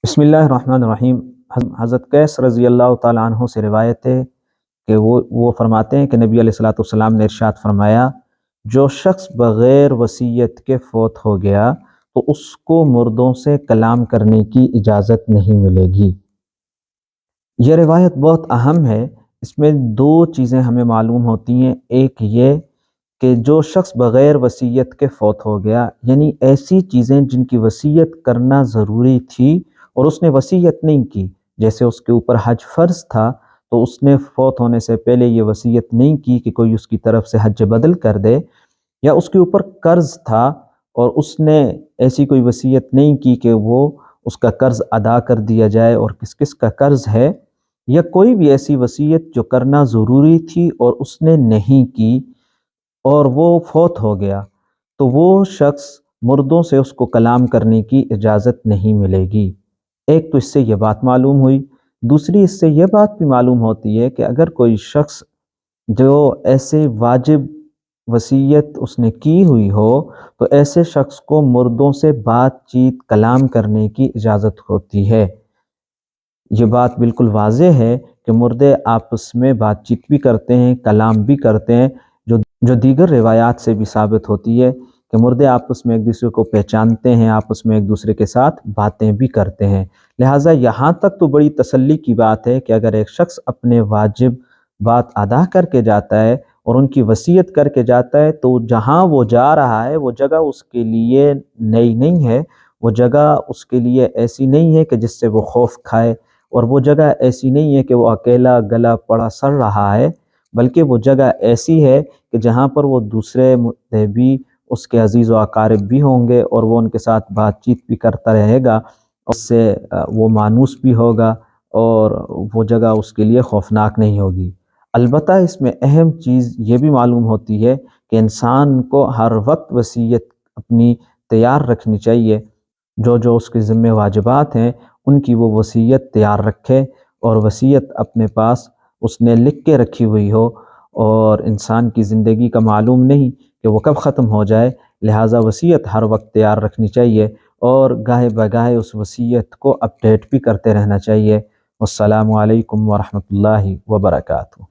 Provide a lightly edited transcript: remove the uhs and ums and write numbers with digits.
بسم اللہ الرحمن الرحیم۔ حضرت قیس رضی اللہ تعالیٰ عنہ سے روایت ہے کہ وہ فرماتے ہیں کہ نبی علیہ الصلوۃ والسلام نے ارشاد فرمایا، جو شخص بغیر وصیت کے فوت ہو گیا تو اس کو مردوں سے کلام کرنے کی اجازت نہیں ملے گی۔ یہ روایت بہت اہم ہے۔ اس میں دو چیزیں ہمیں معلوم ہوتی ہیں۔ ایک یہ کہ جو شخص بغیر وصیت کے فوت ہو گیا، یعنی ایسی چیزیں جن کی وصیت کرنا ضروری تھی اور اس نے وصیت نہیں کی، جیسے اس کے اوپر حج فرض تھا تو اس نے فوت ہونے سے پہلے یہ وصیت نہیں کی کہ کوئی اس کی طرف سے حج بدل کر دے، یا اس کے اوپر قرض تھا اور اس نے ایسی کوئی وصیت نہیں کی کہ وہ اس کا قرض ادا کر دیا جائے اور کس کس کا قرض ہے، یا کوئی بھی ایسی وصیت جو کرنا ضروری تھی اور اس نے نہیں کی اور وہ فوت ہو گیا، تو وہ شخص مردوں سے اس کو کلام کرنے کی اجازت نہیں ملے گی۔ ایک تو اس سے یہ بات معلوم ہوئی۔ دوسری اس سے یہ بات بھی معلوم ہوتی ہے کہ اگر کوئی شخص جو ایسے واجب وصیت اس نے کی ہوئی ہو تو ایسے شخص کو مردوں سے بات چیت کلام کرنے کی اجازت ہوتی ہے۔ یہ بات بالکل واضح ہے کہ مردے آپس میں بات چیت بھی کرتے ہیں، کلام بھی کرتے ہیں، جو دیگر روایات سے بھی ثابت ہوتی ہے کہ مردے آپس میں ایک دوسرے کو پہچانتے ہیں، آپس میں ایک دوسرے کے ساتھ باتیں بھی کرتے ہیں۔ لہٰذا یہاں تک تو بڑی تسلی کی بات ہے کہ اگر ایک شخص اپنے واجب بات ادا کر کے جاتا ہے اور ان کی وصیت کر کے جاتا ہے تو جہاں وہ جا رہا ہے وہ جگہ اس کے لیے نئی نہیں ہے، وہ جگہ اس کے لیے ایسی نہیں ہے کہ جس سے وہ خوف کھائے، اور وہ جگہ ایسی نہیں ہے کہ وہ اکیلا گلا پڑا سڑ رہا ہے، بلکہ وہ جگہ ایسی ہے کہ جہاں پر وہ دوسرے بھی اس کے عزیز و اقارب بھی ہوں گے اور وہ ان کے ساتھ بات چیت بھی کرتا رہے گا، اس سے وہ مانوس بھی ہوگا اور وہ جگہ اس کے لیے خوفناک نہیں ہوگی۔ البتہ اس میں اہم چیز یہ بھی معلوم ہوتی ہے کہ انسان کو ہر وقت وصیت اپنی تیار رکھنی چاہیے، جو اس کے ذمہ واجبات ہیں ان کی وہ وصیت تیار رکھے، اور وصیت اپنے پاس اس نے لکھ کے رکھی ہوئی ہو، اور انسان کی زندگی کا معلوم نہیں کہ وہ کب ختم ہو جائے، لہٰذا وصیت ہر وقت تیار رکھنی چاہیے اور گاہے بگاہے اس وصیت کو اپڈیٹ بھی کرتے رہنا چاہیے۔ والسلام علیکم ورحمۃ اللہ وبرکاتہ۔